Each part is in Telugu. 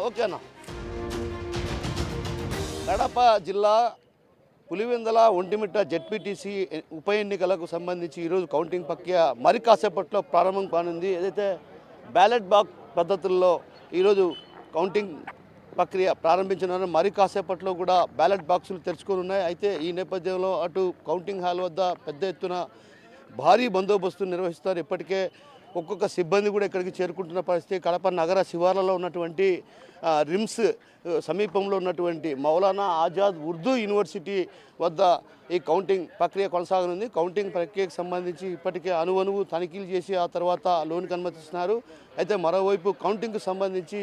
ఓకే అన్న. కడప జిల్లా పులివెందుల ఒంటిమిట్ట జెడ్పీటీసీ ఉప ఎన్నికలకు సంబంధించి ఈరోజు కౌంటింగ్ ప్రక్రియ మరి కాసేపట్లో ప్రారంభం కానుంది. ఏదైతే బ్యాలెట్ బాక్స్ పద్ధతుల్లో ఈరోజు కౌంటింగ్ ప్రక్రియ ప్రారంభించినారు. మరి కాసేపట్లో కూడా బ్యాలెట్ బాక్సులు తెరుచుకొని ఉన్నాయి. అయితే ఈ నేపథ్యంలో అటు కౌంటింగ్ హాల్ వద్ద పెద్ద ఎత్తున భారీ బందోబస్తు నిర్వహిస్తారు. ఇప్పటికే ఒక్కొక్క సిబ్బంది కూడా ఇక్కడికి చేరుకుంటున్న పరిస్థితి. కడప నగర శివార్లలో ఉన్నటువంటి రిమ్స్ సమీపంలో ఉన్నటువంటి మౌలానా ఆజాద్ ఉర్దూ యూనివర్సిటీ వద్ద ఈ కౌంటింగ్ ప్రక్రియ కొనసాగనుంది. కౌంటింగ్ ప్రక్రియకు సంబంధించి ఇప్పటికే అణువణువు తనిఖీలు చేసి ఆ తర్వాత లోనికి అనుమతిస్తున్నారు. అయితే మరోవైపు కౌంటింగ్కు సంబంధించి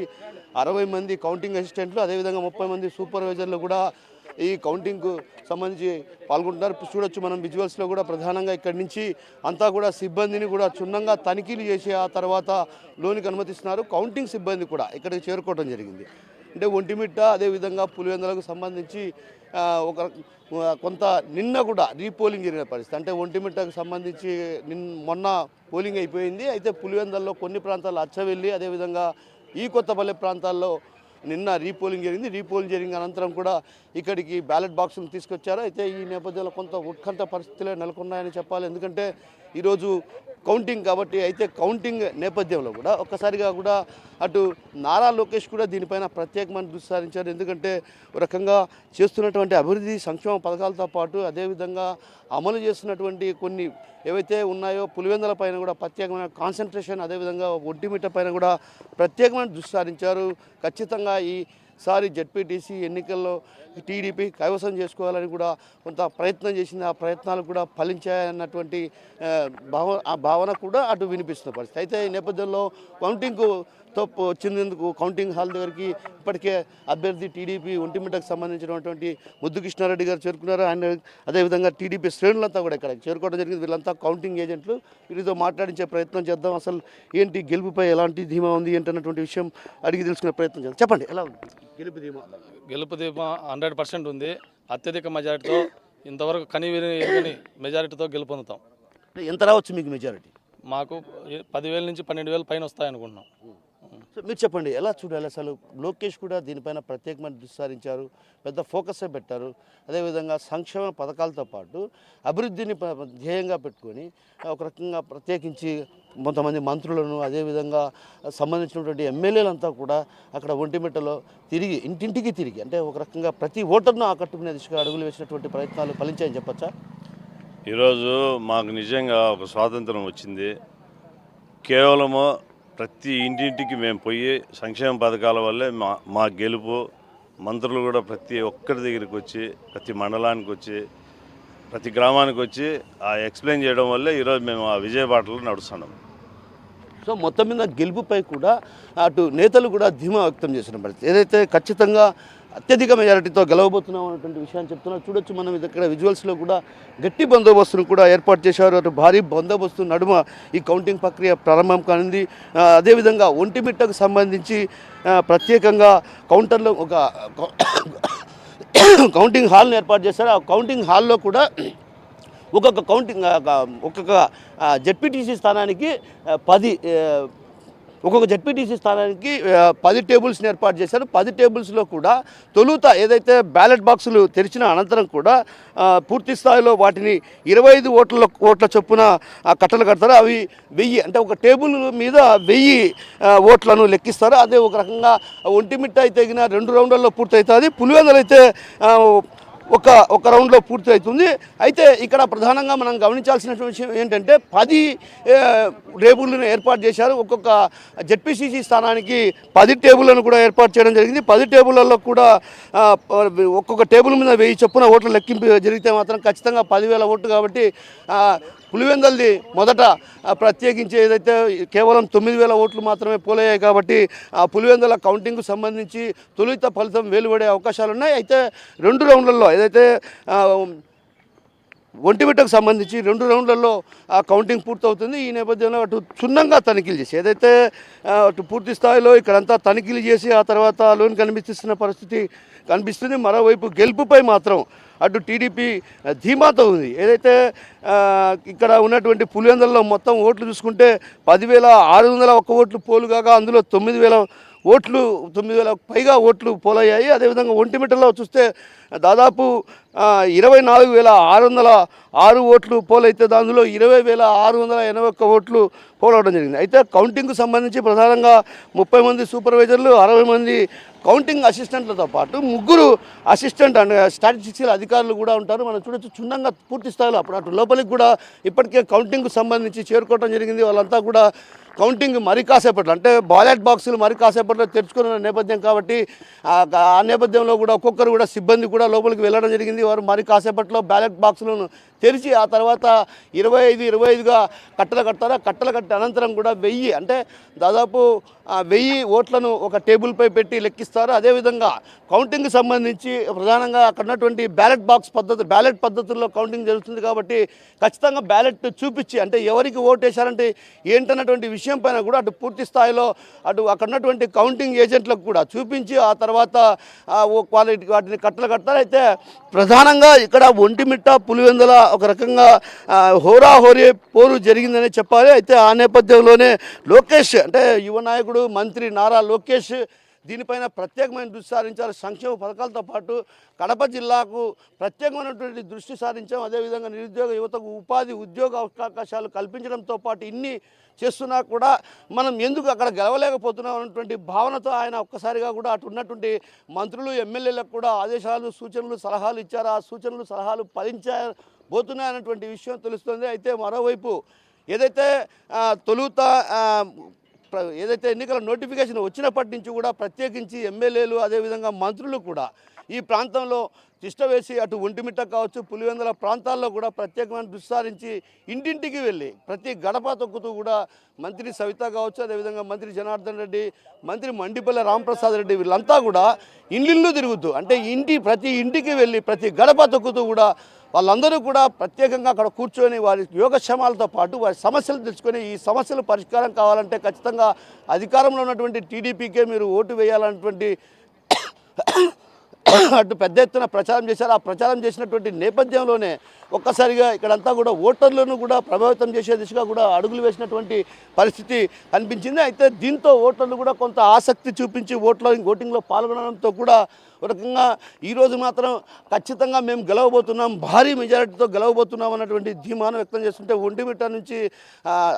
60 మంది కౌంటింగ్ అసిస్టెంట్లు, అదేవిధంగా 30 మంది సూపర్వైజర్లు కూడా ఈ కౌంటింగ్కు సంబంధించి పాల్గొంటున్నారు. చూడొచ్చు మనం విజువల్స్లో కూడా ప్రధానంగా ఇక్కడి నుంచి అంతా కూడా సిబ్బందిని కూడా క్షుణ్ణంగా తనిఖీలు చేసి ఆ తర్వాత లోనికి అనుమతిస్తున్నారు. కౌంటింగ్ సిబ్బంది కూడా ఇక్కడికి చేరుకోవడం జరిగింది. అంటే ఒంటిమిట్ట అదేవిధంగా పులివెందులకు సంబంధించి కొంత నిన్న కూడా రీపోలింగ్ జరిగిన పరిస్థితి. అంటే ఒంటిమిట్టకు సంబంధించి మొన్న పోలింగ్ అయిపోయింది. అయితే పులివెందుల్లో కొన్ని ప్రాంతాల్లో అచ్చవెల్లి, అదేవిధంగా ఈ కొత్తపల్లి ప్రాంతాల్లో నిన్న రీపోలింగ్ జరిగింది. రీపోలింగ్ జరిగిన అనంతరం కూడా ఇక్కడికి బ్యాలెట్ బాక్సులు తీసుకొచ్చారు. అయితే ఈ నేపథ్యంలో కొంత ఉత్కంఠ పరిస్థితులే నెలకొన్నాయని చెప్పాలి. ఎందుకంటే ఈరోజు కౌంటింగ్ కాబట్టి. అయితే కౌంటింగ్ నేపథ్యంలో కూడా ఒక్కసారిగా కూడా అటు నారా లోకేష్ కూడా దీనిపైన ప్రత్యేకమైన దృష్టి సారించారు. ఎందుకంటే ఒక రకంగా చేస్తున్నటువంటి అభివృద్ధి సంక్షేమ పథకాలతో పాటు అదేవిధంగా అమలు చేస్తున్నటువంటి కొన్ని ఏవైతే ఉన్నాయో పులివెందుల పైన కూడా ప్రత్యేకమైన కాన్సన్ట్రేషన్, అదేవిధంగా ఒంటిమిట్ట పైన కూడా ప్రత్యేకమైన దృష్టి సారించారు. ఖచ్చితంగా ఈసారి జెడ్పీటీసీ ఎన్నికల్లో టీడీపీ కైవసం చేసుకోవాలని కూడా కొంత ప్రయత్నం చేసింది. ఆ ప్రయత్నాలు కూడా ఫలించాయన్నటువంటి భావన కూడా అటు వినిపిస్తున్న పరిస్థితి. అయితే ఈ నేపథ్యంలో కౌంటింగ్కు వచ్చినందుకు కౌంటింగ్ హాల్ దగ్గరికి ఇప్పటికే అభ్యర్థి టీడీపీ ఒంటిమిట్టకు సంబంధించినటువంటి ముద్దు కృష్ణారెడ్డి గారు చేరుకున్నారు. ఆయన అదేవిధంగా టీడీపీ శ్రేణులంతా కూడా ఇక్కడ చేరుకోవడం జరిగింది. వీళ్ళంతా కౌంటింగ్ ఏజెంట్లు. వీరితో మాట్లాడించే ప్రయత్నం చేద్దాం. అసలు ఏంటి గెలుపుపై ఎలాంటి ధీమా ఉంది ఏంటన్నటువంటి విషయం అడిగి తెలుసుకునే ప్రయత్నం చేద్దాం. చెప్పండి, ఎలా ఉంది గెలుపు ధీమా? గెలుపు ధీమా 100% ఉంది. అత్యధిక మెజారిటీతో, ఇంతవరకు ఎరగని మెజారిటీతో గెలుపొందుతాం. ఎంత రావచ్చు మీకు మెజారిటీ? మాకు 10,000 నుంచి 12,000 పైన వస్తాయనుకుంటున్నాం. సో మీరు చెప్పండి, ఎలా చూడాలి? అసలు లోకేష్ కూడా దీనిపైన ప్రత్యేకమైన దృష్టి సారించారు, పెద్ద ఫోకస్ పెట్టారు. అదేవిధంగా సంక్షేమ పథకాలతో పాటు అభివృద్ధిని ధ్యేయంగా పెట్టుకొని ఒక రకంగా ప్రత్యేకించి కొంతమంది మంత్రులను, అదేవిధంగా సంబంధించినటువంటి ఎమ్మెల్యేలంతా కూడా అక్కడ ఒంటిమిట్టలో తిరిగి ఇంటింటికి తిరిగి అంటే ఒక రకంగా ప్రతి ఓటర్ను ఆకట్టుకునే దిశగా అడుగులు వేసినటువంటి ప్రయత్నాలు ఫలించాయని చెప్పచ్చా? ఈరోజు మాకు నిజంగా ఒక స్వాతంత్రం వచ్చింది. కేవలము ప్రతి ఇంటింటికి మేము పోయి సంక్షేమ పథకాల వల్లే మా గెలుపు. మంత్రులు కూడా ప్రతి ఒక్కరి దగ్గరికి వచ్చి, ప్రతి మండలానికి వచ్చి, ప్రతి గ్రామానికి వచ్చి ఎక్స్ప్లెయిన్ చేయడం వల్లే ఈరోజు మేము ఆ విజయబాటలో నడుస్తున్నాం. సో మొత్తం మీద గెలుపుపై కూడా అటు నేతలు కూడా ధీమా వ్యక్తం చేసిన పరిస్థితి. ఏదైతే ఖచ్చితంగా అత్యధిక మెజారిటీతో గెలవబోతున్నాం అన్నటువంటి విషయాన్ని చెప్తున్నారు. చూడొచ్చు మనం ఇక్కడ విజువల్స్లో కూడా గట్టి బందోబస్తును కూడా ఏర్పాటు చేశారు. అటు భారీ బందోబస్తు నడుమ ఈ కౌంటింగ్ ప్రక్రియ ప్రారంభం కానుంది. అదేవిధంగా ఒంటిమిట్టకు సంబంధించి ప్రత్యేకంగా కౌంటర్లో ఒక కౌంటింగ్ హాల్ని ఏర్పాటు చేశారు. ఆ కౌంటింగ్ హాల్లో కూడా ఒక్కొక్క జెడ్పీటీసీ స్థానానికి 10 టేబుల్స్ని ఏర్పాటు చేశారు. 10 టేబుల్స్లో కూడా తొలుత ఏదైతే బ్యాలెట్ బాక్సులు తెరిచిన అనంతరం కూడా పూర్తి స్థాయిలో వాటిని 25 ఓట్ల చొప్పున కట్టలు కడతారు. అవి 1000 అంటే ఒక టేబుల్ మీద 1000 ఓట్లను లెక్కిస్తారు. అదే ఒక రకంగా ఒంటిమిట్ట అయితే 2 రౌండ్లలో పూర్తవుతుంది. పులివెందులు అయితే ఒక రౌండ్లో పూర్తి అవుతుంది. అయితే ఇక్కడ ప్రధానంగా మనం గమనించాల్సిన విషయం ఏంటంటే 10 టేబుల్లను ఏర్పాటు చేశారు. ఒక్కొక్క జెడ్పీసీసీ స్థానానికి 10 టేబుల్లను కూడా ఏర్పాటు చేయడం జరిగింది. 10 టేబుల్లలో కూడా ఒక్కొక్క టేబుల్ మీద 1000 చొప్పున ఓట్ల లెక్కింపు జరిగితే మాత్రం ఖచ్చితంగా 10,000 ఓట్లు. కాబట్టి పులివెందులది మొదట ప్రత్యేకించి ఏదైతే కేవలం 9,000 ఓట్లు మాత్రమే పోలయ్యాయి. కాబట్టి ఆ పులివెందుల కౌంటింగ్కు సంబంధించి తొలుత ఫలితం వెలువడే అవకాశాలు ఉన్నాయి. అయితే 2 రౌండ్లలో ఏదైతే ఒంటిమిట్టకు సంబంధించి 2 రౌండ్లలో ఆ కౌంటింగ్ పూర్తవుతుంది. ఈ నేపథ్యంలో అటు క్షుణ్ణంగా తనిఖీలు చేసి ఏదైతే అటు పూర్తి స్థాయిలో ఇక్కడంతా తనిఖీలు చేసి ఆ తర్వాత లోన్ కనిపిస్తున్న పరిస్థితి కనిపిస్తుంది. మరోవైపు గెలుపుపై మాత్రం అటు టీడీపీ ధీమాతో ఉంది. ఏదైతే ఇక్కడ ఉన్నటువంటి పులివెందులలో మొత్తం ఓట్లు చూసుకుంటే 10,601 ఓట్లు పోలు కాగా అందులో 9,000 ఓట్లు 9,000 పైగా ఓట్లు పోలయ్యాయి. అదేవిధంగా ఒంటిమిట్టలో చూస్తే దాదాపు 24,606 ఓట్లు పోలైతే దానిలో 20,681 ఓట్లు పోలవడం జరిగింది. అయితే కౌంటింగ్కు సంబంధించి ప్రధానంగా 30 మంది సూపర్వైజర్లు, 60 మంది కౌంటింగ్ అసిస్టెంట్లతో పాటు 3 అసిస్టెంట్ అండ్ స్టాటిస్టిక్స్ అధికారులు కూడా ఉంటారు. మనం చూడొచ్చు క్షుణ్ణంగా పూర్తి స్థాయిలో అప్పుడు లోపలికి కూడా ఇప్పటికే కౌంటింగ్కు సంబంధించి చేరుకోవడం జరిగింది. వాళ్ళంతా కూడా కౌంటింగ్ మరి కాసేపట్లో అంటే బ్యాలెట్ బాక్సులు మరి కాసేపట్లో తెరుచుకున్న నేపథ్యం కాబట్టి ఆ నేపథ్యంలో కూడా ఒక్కొక్కరు కూడా సిబ్బంది కూడా లోపలికి వెళ్ళడం జరిగింది. వారు మరి కాసేపట్లో బ్యాలెట్ బాక్సులను తెరిచి ఆ తర్వాత 25గా కట్టలు కట్టారు. కట్టలు కట్టిన అనంతరం కూడా 1000 అంటే దాదాపు 1000 ఓట్లను ఒక టేబుల్పై పెట్టి లెక్కిస్తారు. అదేవిధంగా కౌంటింగ్కి సంబంధించి ప్రధానంగా అక్కడ ఉన్నటువంటి బ్యాలెట్ పద్ధతుల్లో కౌంటింగ్ జరుగుతుంది కాబట్టి ఖచ్చితంగా బ్యాలెట్ చూపించి అంటే ఎవరికి ఓటు వేశారంటే ఏంటన్నటువంటి విషయం పైన కూడా అటు పూర్తి స్థాయిలో అక్కడ ఉన్నటువంటి కౌంటింగ్ ఏజెంట్లకు కూడా చూపించి ఆ తర్వాత వాటిని కట్టలు కడతారు. అయితే ప్రధానంగా ఇక్కడ ఒంటిమిట్ట పులివెందుల ఒక రకంగా హోరాహోరీ పోరు జరిగిందనే చెప్పాలి. అయితే ఆ నేపథ్యంలోనే లోకేష్ అంటే యువ నాయకుడు మంత్రి నారా లోకేష్ దీనిపైన ప్రత్యేకమైన దృష్టి సారించారు. సంక్షేమ పథకాలతో పాటు కడప జిల్లాకు ప్రత్యేకమైనటువంటి దృష్టి సారించాం. అదేవిధంగా నిరుద్యోగ యువతకు ఉద్యోగ అవకాశాలు కల్పించడంతో పాటు ఇన్ని చేస్తున్నా కూడా మనం ఎందుకు అక్కడ గెలవలేకపోతున్నాం అన్నటువంటి భావనతో ఆయన ఒక్కసారిగా కూడా అటు ఉన్నటువంటి మంత్రులు ఎమ్మెల్యేలకు కూడా ఆదేశాలు, సూచనలు, సలహాలు ఇచ్చారు. ఆ సూచనలు, సలహాలు ఫలించాయన్నటువంటి విషయం తెలుస్తుంది. అయితే మరోవైపు ఏదైతే తొలుత ఏదైతే ఎన్నికల నోటిఫికేషన్ వచ్చినప్పటి నుంచి కూడా ప్రత్యేకించి ఎమ్మెల్యేలు అదేవిధంగా మంత్రులు కూడా ఈ ప్రాంతంలో తిష్ట వేసి అటు ఒంటిమిట్ట కావచ్చు పులివెందుల ప్రాంతాల్లో కూడా ప్రత్యేకమైన దృష్టి సారించి ఇంటింటికి వెళ్ళి ప్రతి గడప తొక్కుతూ కూడా మంత్రి సవిత కావచ్చు అదేవిధంగా మంత్రి జనార్దన్ రెడ్డి, మంత్రి మండిపల్లి రామప్రసాద్ రెడ్డి వీళ్ళంతా కూడా ఇల్లు తిరుగుతూ అంటే ప్రతి ఇంటికి వెళ్ళి ప్రతి గడప తొక్కుతూ కూడా వాళ్ళందరూ కూడా ప్రత్యేకంగా అక్కడ కూర్చొని వారి యోగక్షేమాలతో పాటు వారి సమస్యలు తెలుసుకొని ఈ సమస్యలు పరిష్కారం కావాలంటే ఖచ్చితంగా అధికారంలో ఉన్నటువంటి టీడీపీకే మీరు ఓటు వేయాలన్నటువంటి అటు పెద్ద ఎత్తున ప్రచారం చేశారు. ఆ ప్రచారం చేసినటువంటి నేపథ్యంలోనే ఒక్కసారిగా ఇక్కడంతా కూడా ఓటర్లను కూడా ప్రభావితం చేసే దిశగా కూడా అడుగులు వేసినటువంటి పరిస్థితి కనిపించింది. అయితే దీంతో ఓటర్లు కూడా కొంత ఆసక్తి చూపించి ఓటింగ్లో పాల్గొనడంతో కూడా ఒక రకంగా ఈరోజు మాత్రం ఖచ్చితంగా మేము గెలవబోతున్నాం, భారీ మెజారిటీతో గెలవబోతున్నాం అన్నటువంటి ధీమాను వ్యక్తం చేస్తుంటే ఒంటిమిట్ట నుంచి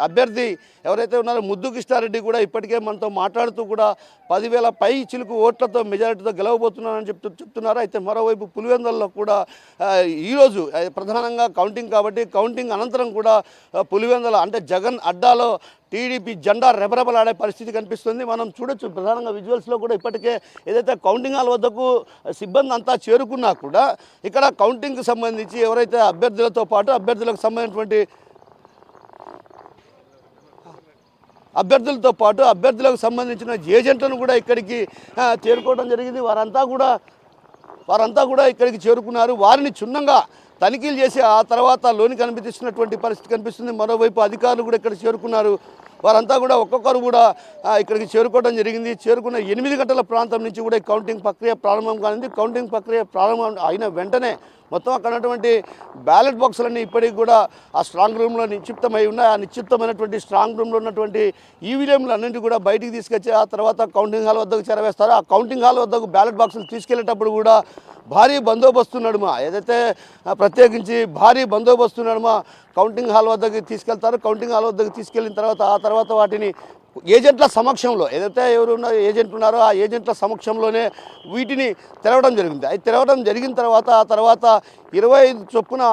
అభ్యర్థి ఎవరైతే ఉన్నారో ముద్దు కృష్ణారెడ్డి కూడా ఇప్పటికే మనతో మాట్లాడుతూ కూడా 10,000 పై చిలుకు ఓట్లతో మెజారిటీతో గెలవబోతున్నానని చెప్తున్నారు. అయితే మరోవైపు పులివెందులలో కూడా ఈరోజు ప్రధానంగా కౌంటింగ్ కాబట్టి కౌంటింగ్ అనంతరం కూడా పులివెందుల అంటే జగన్ అడ్డాలో టీడీపీ జెండా రెపరెపలాడే పరిస్థితి కనిపిస్తుంది. మనం చూడొచ్చు ప్రధానంగా విజువల్స్లో కూడా ఇప్పటికే ఏదైతే కౌంటింగ్ హాల్ వద్దకు సిబ్బంది అంతా చేరుకున్నా కూడా ఇక్కడ కౌంటింగ్కి సంబంధించి ఎవరైతే అభ్యర్థులకు సంబంధించిన ఏజెంట్లను కూడా ఇక్కడికి చేరుకోవడం జరిగింది. వారంతా కూడా ఇక్కడికి చేరుకున్నారు. వారిని క్షుణ్ణంగా తనిఖీలు చేసి ఆ తర్వాత లోనికి అనుమతిస్తున్నటువంటి పరిస్థితి కనిపిస్తుంది. మరోవైపు అధికారులు కూడా ఇక్కడ చేరుకున్నారు. వారంతా కూడా ఒక్కొక్కరు కూడా ఇక్కడికి చేరుకోవడం జరిగింది. చేరుకున్న 8 గంటల ప్రాంతం నుంచి కూడా కౌంటింగ్ ప్రక్రియ ప్రారంభం కానుంది. కౌంటింగ్ ప్రక్రియ ప్రారంభం అయిన వెంటనే మొత్తం అక్కడ ఉన్నటువంటి బ్యాలెట్ బాక్సులన్నీ ఇప్పటికి కూడా ఆ స్ట్రాంగ్ రూమ్లో నిక్షిప్తమై ఉన్నాయి. ఆ నిక్షిప్తమైనటువంటి స్ట్రాంగ్ రూమ్లో ఉన్నటువంటి ఈవీఎంలు అన్నింటి కూడా బయటికి తీసుకొచ్చి ఆ తర్వాత కౌంటింగ్ హాల్ వద్దకు చేరవేస్తారు. ఆ కౌంటింగ్ హాల్ వద్దకు బ్యాలెట్ బాక్సులు తీసుకెళ్లేటప్పుడు కూడా భారీ బందోబస్తు నడుమ ఏదైతే ప్రత్యేకించి భారీ బందోబస్తు నడుమ కౌంటింగ్ హాల్ వద్దకు తీసుకెళ్తారు. కౌంటింగ్ హాల్ వద్దకు తీసుకెళ్ళిన తర్వాత ఆ తర్వాత వాటిని ఏజెంట్ల సమక్షంలో ఏదైతే ఏజెంట్ ఉన్నారో ఆ ఏజెంట్ల సమక్షంలోనే వీటిని తెరవడం జరిగింది. అది తెరవడం జరిగిన తర్వాత ఆ తర్వాత 25 చొప్పున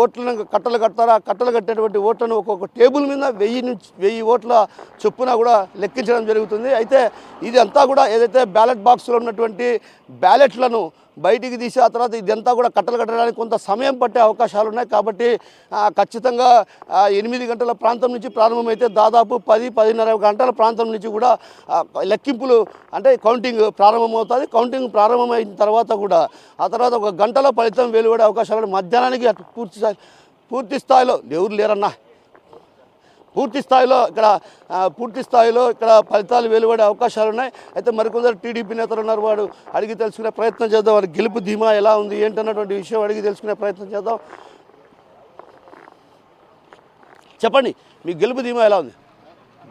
ఓట్లను కట్టలు కడతారు. ఆ కట్టలు కట్టేటువంటి ఓట్లను ఒక్కొక్క టేబుల్ మీద 1000 ఓట్ల చొప్పున కూడా లెక్కించడం జరుగుతుంది. అయితే ఇది అంతా కూడా ఏదైతే బ్యాలెట్ బాక్స్లో ఉన్నటువంటి బ్యాలెట్లను బయటికి తీసి ఆ తర్వాత ఇదంతా కూడా కట్టలు కట్టడానికి కొంత సమయం పట్టే అవకాశాలు ఉన్నాయి. కాబట్టి ఖచ్చితంగా 8 గంటల ప్రాంతం నుంచి ప్రారంభమైతే దాదాపు 10-10:30 గంటల ప్రాంతం నుంచి కూడా లెక్కింపులు అంటే కౌంటింగ్ ప్రారంభమవుతుంది. కౌంటింగ్ ప్రారంభమైన తర్వాత కూడా ఆ తర్వాత 1 గంటలో ఫలితం వెలువడే అవకాశాలు మధ్యాహ్నానికి అటు పూర్తి స్థాయిలో ఎవరు లేరన్నా పూర్తి స్థాయిలో ఇక్కడ ఫలితాలు వెలువడే అవకాశాలు ఉన్నాయి. అయితే మరికొందరు టీడీపీ నేతలు ఉన్నారు. వాడు అడిగి తెలుసుకునే ప్రయత్నం చేద్దాం. వారి గెలుపు ధీమా ఎలా ఉంది ఏంటన్నటువంటి విషయం అడిగి తెలుసుకునే ప్రయత్నం చేద్దాం. చెప్పండి, మీ గెలుపు ధీమా ఎలా ఉంది?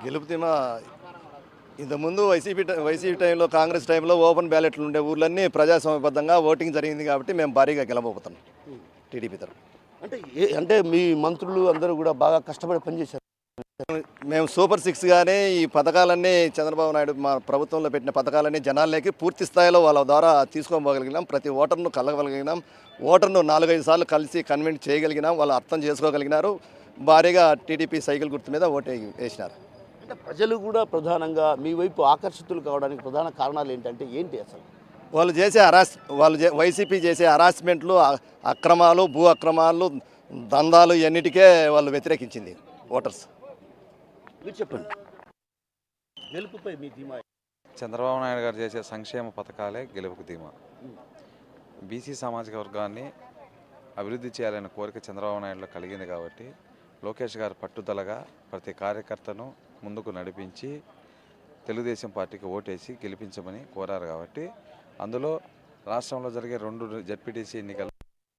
గెలుపు ధీమా ఇంతకుముందు వైసీపీ టైంలో కాంగ్రెస్ టైంలో ఓపెన్ బ్యాలెట్లు ఉండే ఊర్లన్నీ ప్రజాస్వామ్యబద్ధంగా ఓటింగ్ జరిగింది కాబట్టి మేము భారీగా గెలవబోతున్నాం టీడీపీ తరఫున. అంటే మీ మంత్రులు అందరూ కూడా బాగా కష్టపడి పనిచేశారు. మేము సూపర్ సిక్స్ గానే ఈ పథకాలన్నీ చంద్రబాబు నాయుడు మా ప్రభుత్వంలో పెట్టిన పథకాలన్నీ జనాల్లోకి పూర్తి స్థాయిలో వాళ్ళ ద్వారా తీసుకోగలిగినాం. ప్రతి ఓటర్ను కలగగలిగినాం. ఓటర్ను 4-5 సార్లు కలిసి కన్విన్స్ చేయగలిగినాం. వాళ్ళు అర్థం చేసుకోగలిగినారు. భారీగా టీడీపీ సైకిల్ గుర్తు మీద ఓటు వేసినారు. అంటే ప్రజలు కూడా ప్రధానంగా మీ వైపు ఆకర్షితులు కావడానికి ప్రధాన కారణాలు ఏంటి అసలు? వైసీపీ చేసే హరాస్మెంట్లు, అక్రమాలు, భూ అక్రమాలు, దందాలు ఇవన్నిటికే వాళ్ళు వ్యతిరేకించింది ఓటర్స్. మీరు చెప్పండి, గెలుపుపై మీ ధీమా? చంద్రబాబు నాయుడు గారు చేసే సంక్షేమ పథకాలే గెలుపుకు ధీమా. బీసీ సామాజిక వర్గాన్ని అభివృద్ధి చేయాలనే కోరిక చంద్రబాబు నాయుడులో కలిగింది కాబట్టి లోకేష్ గారు పట్టుదలగా ప్రతి కార్యకర్తను ముందుకు నడిపించి తెలుగుదేశం పార్టీకి ఓటేసి గెలిపించమని కోరారు కాబట్టి అందులో రాష్ట్రంలో జరిగే 2 జెడ్పీటీసీ ఎన్నికల్లో